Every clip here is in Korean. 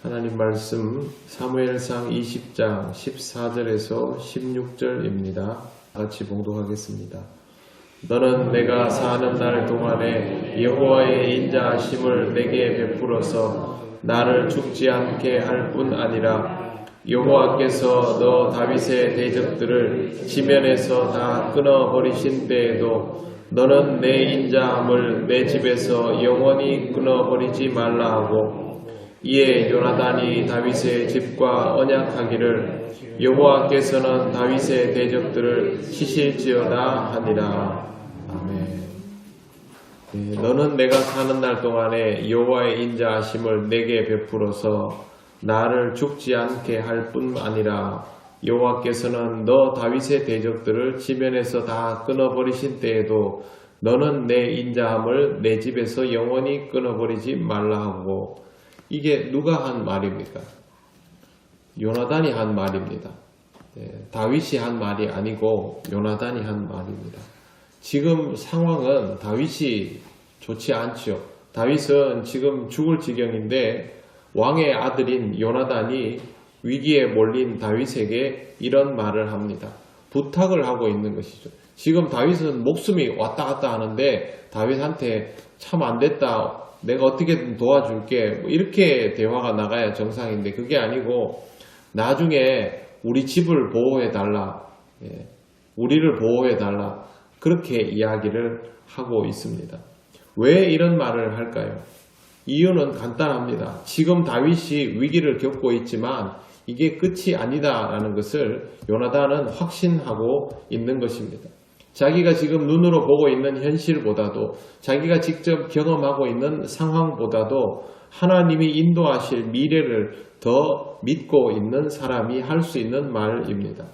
하나님 말씀 사무엘상 20장 14절에서 16절입니다. 같이 봉독하겠습니다. 너는 내가 사는 날 동안에 여호와의 인자하심을 내게 베풀어서 나를 죽지 않게 할 뿐 아니라 여호와께서 너 다윗의 대적들을 지면에서 다 끊어버리신 때에도 너는 내 인자함을 내 집에서 영원히 끊어버리지 말라 하고, 이에 요나단이 다윗의 집과 언약하기를 여호와께서는 다윗의 대적들을 치실지어다 하니라. 아멘. 너는 내가 사는 날 동안에 여호와의 인자하심을 내게 베풀어서 나를 죽지 않게 할 뿐 아니라 여호와께서는 너 다윗의 대적들을 지면에서 다 끊어버리신 때에도 너는 내 인자함을 내 집에서 영원히 끊어버리지 말라 하고. 이게 누가 한 말입니까? 요나단이 한 말입니다. 다윗이 한 말이 아니고 요나단이 한 말입니다. 지금 상황은 다윗이 좋지 않죠. 다윗은 지금 죽을 지경인데 왕의 아들인 요나단이 위기에 몰린 다윗에게 이런 말을 합니다. 부탁을 하고 있는 것이죠. 지금 다윗은 목숨이 왔다 갔다 하는데 다윗한테 참 안됐다, 내가 어떻게든 도와줄게, 이렇게 대화가 나가야 정상인데 그게 아니고 나중에 우리 집을 보호해달라, 우리를 보호해달라, 그렇게 이야기를 하고 있습니다. 왜 이런 말을 할까요? 이유는 간단합니다. 지금 다윗이 위기를 겪고 있지만 이게 끝이 아니다라는 것을 요나단은 확신하고 있는 것입니다. 자기가 지금 눈으로 보고 있는 현실보다도, 자기가 직접 경험하고 있는 상황보다도 하나님이 인도하실 미래를 더 믿고 있는 사람이 할 수 있는 말입니다.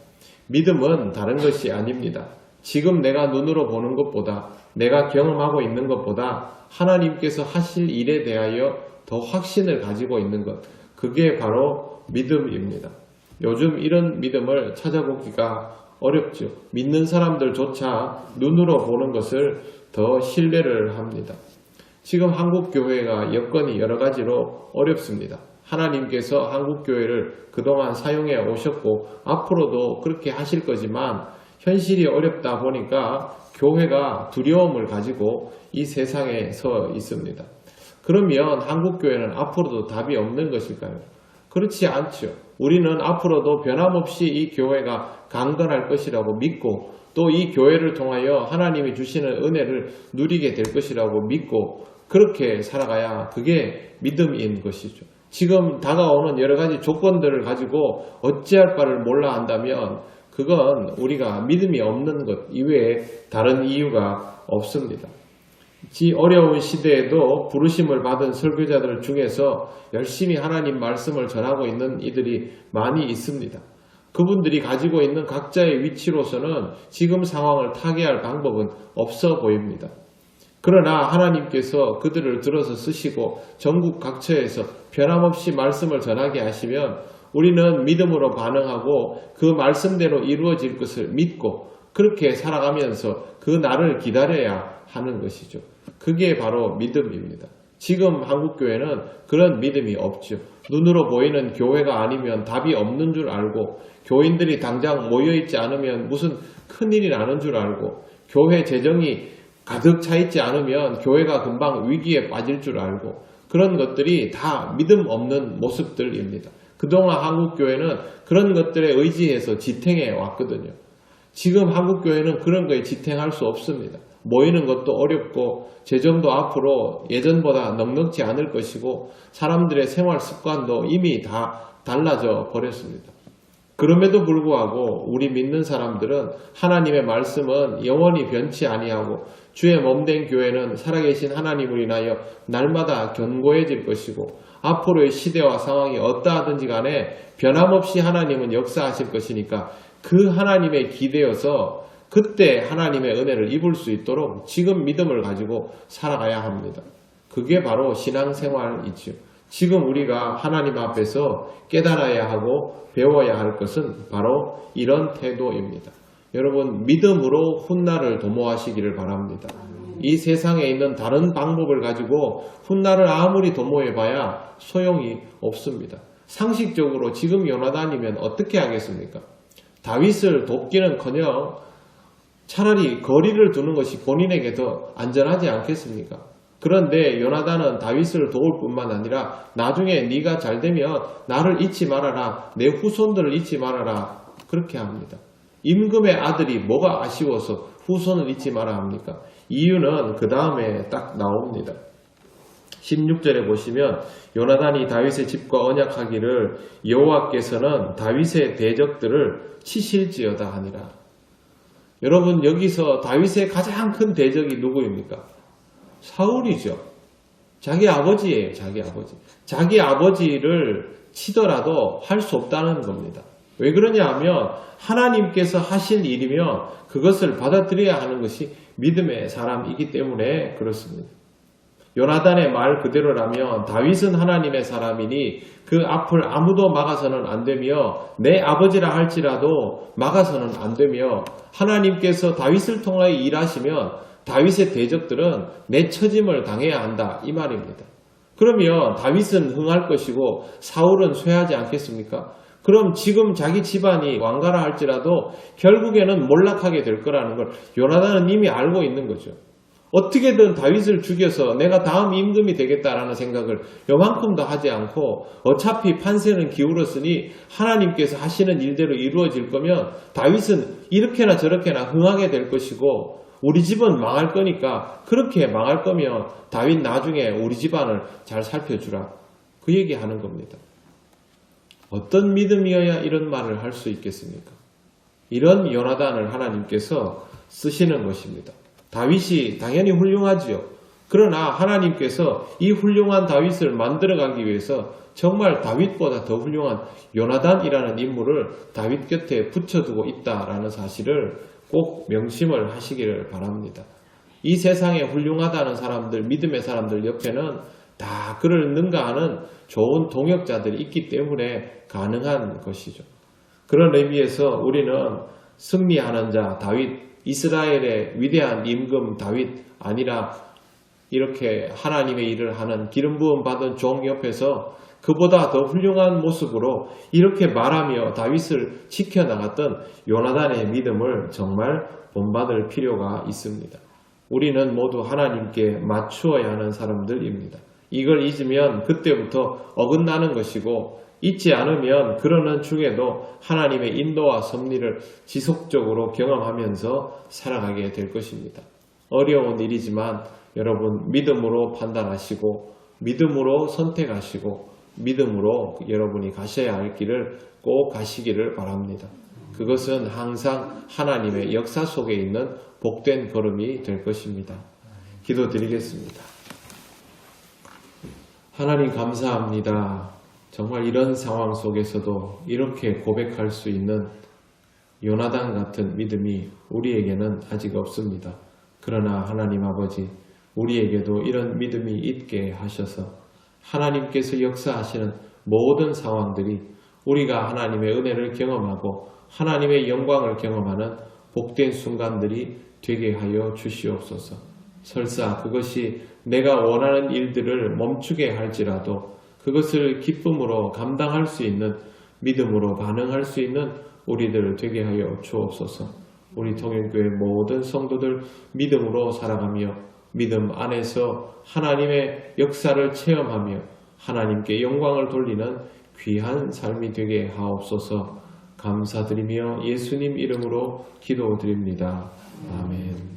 믿음은 다른 것이 아닙니다. 지금 내가 눈으로 보는 것보다, 내가 경험하고 있는 것보다 하나님께서 하실 일에 대하여 더 확신을 가지고 있는 것, 그게 바로 믿음입니다. 요즘 이런 믿음을 찾아보기가 어렵죠. 믿는 사람들조차 눈으로 보는 것을 더 신뢰를 합니다. 지금 한국교회가 여건이 여러 가지로 어렵습니다. 하나님께서 한국교회를 그동안 사용해 오셨고 앞으로도 그렇게 하실 거지만 현실이 어렵다 보니까 교회가 두려움을 가지고 이 세상에 서 있습니다. 그러면 한국교회는 앞으로도 답이 없는 것일까요? 그렇지 않죠. 우리는 앞으로도 변함없이 이 교회가 강건할 것이라고 믿고, 또 이 교회를 통하여 하나님이 주시는 은혜를 누리게 될 것이라고 믿고, 그렇게 살아가야 그게 믿음인 것이죠. 지금 다가오는 여러 가지 조건들을 가지고 어찌할 바를 몰라 한다면 그건 우리가 믿음이 없는 것 이외에 다른 이유가 없습니다. 어려운 시대에도 부르심을 받은 설교자들 중에서 열심히 하나님 말씀을 전하고 있는 이들이 많이 있습니다. 그분들이 가지고 있는 각자의 위치로서는 지금 상황을 타개할 방법은 없어 보입니다. 그러나 하나님께서 그들을 들어서 쓰시고 전국 각처에서 변함없이 말씀을 전하게 하시면 우리는 믿음으로 반응하고 그 말씀대로 이루어질 것을 믿고 그렇게 살아가면서 그 날을 기다려야 하는 것이죠. 그게 바로 믿음입니다. 지금 한국교회는 그런 믿음이 없죠. 눈으로 보이는 교회가 아니면 답이 없는 줄 알고, 교인들이 당장 모여있지 않으면 무슨 큰일이 나는 줄 알고, 교회 재정이 가득 차있지 않으면 교회가 금방 위기에 빠질 줄 알고, 그런 것들이 다 믿음 없는 모습들입니다. 그동안 한국교회는 그런 것들에 의지해서 지탱해 왔거든요. 지금 한국교회는 그런 거에 지탱할 수 없습니다. 모이는 것도 어렵고 재정도 앞으로 예전보다 넉넉지 않을 것이고 사람들의 생활 습관도 이미 다 달라져 버렸습니다. 그럼에도 불구하고 우리 믿는 사람들은 하나님의 말씀은 영원히 변치 아니하고 주의 몸된 교회는 살아계신 하나님을 인하여 날마다 견고해질 것이고 앞으로의 시대와 상황이 어떠하든지 간에 변함없이 하나님은 역사하실 것이니까 그 하나님에 기대어서 그때 하나님의 은혜를 입을 수 있도록 지금 믿음을 가지고 살아가야 합니다. 그게 바로 신앙생활이지요. 지금 우리가 하나님 앞에서 깨달아야 하고 배워야 할 것은 바로 이런 태도입니다. 여러분, 믿음으로 훗날을 도모하시기를 바랍니다. 이 세상에 있는 다른 방법을 가지고 훗날을 아무리 도모해봐야 소용이 없습니다. 상식적으로 지금 요나단이면 어떻게 하겠습니까? 다윗을 돕기는커녕 차라리 거리를 두는 것이 본인에게 더 안전하지 않겠습니까? 그런데 요나단은 다윗을 도울 뿐만 아니라 나중에 네가 잘되면 나를 잊지 말아라, 내 후손들을 잊지 말아라, 그렇게 합니다. 임금의 아들이 뭐가 아쉬워서 후손을 잊지 마라 합니까? 이유는 그 다음에 딱 나옵니다. 16절에 보시면 요나단이 다윗의 집과 언약하기를 여호와께서는 다윗의 대적들을 치실지어다 하니라. 여러분, 여기서 다윗의 가장 큰 대적이 누구입니까? 사울이죠. 자기 아버지예요. 자기 아버지. 자기 아버지를 치더라도 할 수 없다는 겁니다. 왜 그러냐 하면 하나님께서 하신 일이면 그것을 받아들여야 하는 것이 믿음의 사람이기 때문에 그렇습니다. 요나단의 말 그대로라면 다윗은 하나님의 사람이니 그 앞을 아무도 막아서는 안 되며 내 아버지라 할지라도 막아서는 안 되며 하나님께서 다윗을 통하여 일하시면 다윗의 대적들은 내 처짐을 당해야 한다, 이 말입니다. 그러면 다윗은 흥할 것이고 사울은 쇠하지 않겠습니까? 그럼 지금 자기 집안이 왕가라 할지라도 결국에는 몰락하게 될 거라는 걸 요나단은 이미 알고 있는 거죠. 어떻게든 다윗을 죽여서 내가 다음 임금이 되겠다라는 생각을 요만큼도 하지 않고 어차피 판세는 기울었으니 하나님께서 하시는 일대로 이루어질 거면 다윗은 이렇게나 저렇게나 흥하게 될 것이고 우리 집은 망할 거니까 그렇게 망할 거면 다윗 나중에 우리 집안을 잘 살펴주라, 그 얘기하는 겁니다. 어떤 믿음이어야 이런 말을 할 수 있겠습니까? 이런 요나단을 하나님께서 쓰시는 것입니다. 다윗이 당연히 훌륭하지요. 그러나 하나님께서 이 훌륭한 다윗을 만들어가기 위해서 정말 다윗보다 더 훌륭한 요나단이라는 인물을 다윗 곁에 붙여두고 있다라는 사실을 꼭 명심을 하시기를 바랍니다. 이 세상에 훌륭하다는 사람들, 믿음의 사람들 옆에는 다 그를 능가하는 좋은 동역자들이 있기 때문에 가능한 것이죠. 그런 의미에서 우리는 승리하는 자 다윗, 이스라엘의 위대한 임금 다윗 아니라 이렇게 하나님의 일을 하는 기름 부음 받은 종 옆에서 그보다 더 훌륭한 모습으로 이렇게 말하며 다윗을 지켜나갔던 요나단의 믿음을 정말 본받을 필요가 있습니다. 우리는 모두 하나님께 맞추어야 하는 사람들입니다. 이걸 잊으면 그때부터 어긋나는 것이고 잊지 않으면 그러는 중에도 하나님의 인도와 섭리를 지속적으로 경험하면서 살아가게 될 것입니다. 어려운 일이지만 여러분 믿음으로 판단하시고 믿음으로 선택하시고 믿음으로 여러분이 가셔야 할 길을 꼭 가시기를 바랍니다. 그것은 항상 하나님의 역사 속에 있는 복된 걸음이 될 것입니다. 기도드리겠습니다. 하나님 감사합니다. 정말 이런 상황 속에서도 이렇게 고백할 수 있는 요나단 같은 믿음이 우리에게는 아직 없습니다. 그러나 하나님 아버지, 우리에게도 이런 믿음이 있게 하셔서 하나님께서 역사하시는 모든 상황들이 우리가 하나님의 은혜를 경험하고 하나님의 영광을 경험하는 복된 순간들이 되게 하여 주시옵소서. 설사 그것이 내가 원하는 일들을 멈추게 할지라도 그것을 기쁨으로 감당할 수 있는 믿음으로 반응할 수 있는 우리들 되게 하여 주옵소서. 우리 통일교회 모든 성도들 믿음으로 살아가며 믿음 안에서 하나님의 역사를 체험하며 하나님께 영광을 돌리는 귀한 삶이 되게 하옵소서. 감사드리며 예수님 이름으로 기도드립니다. 아멘.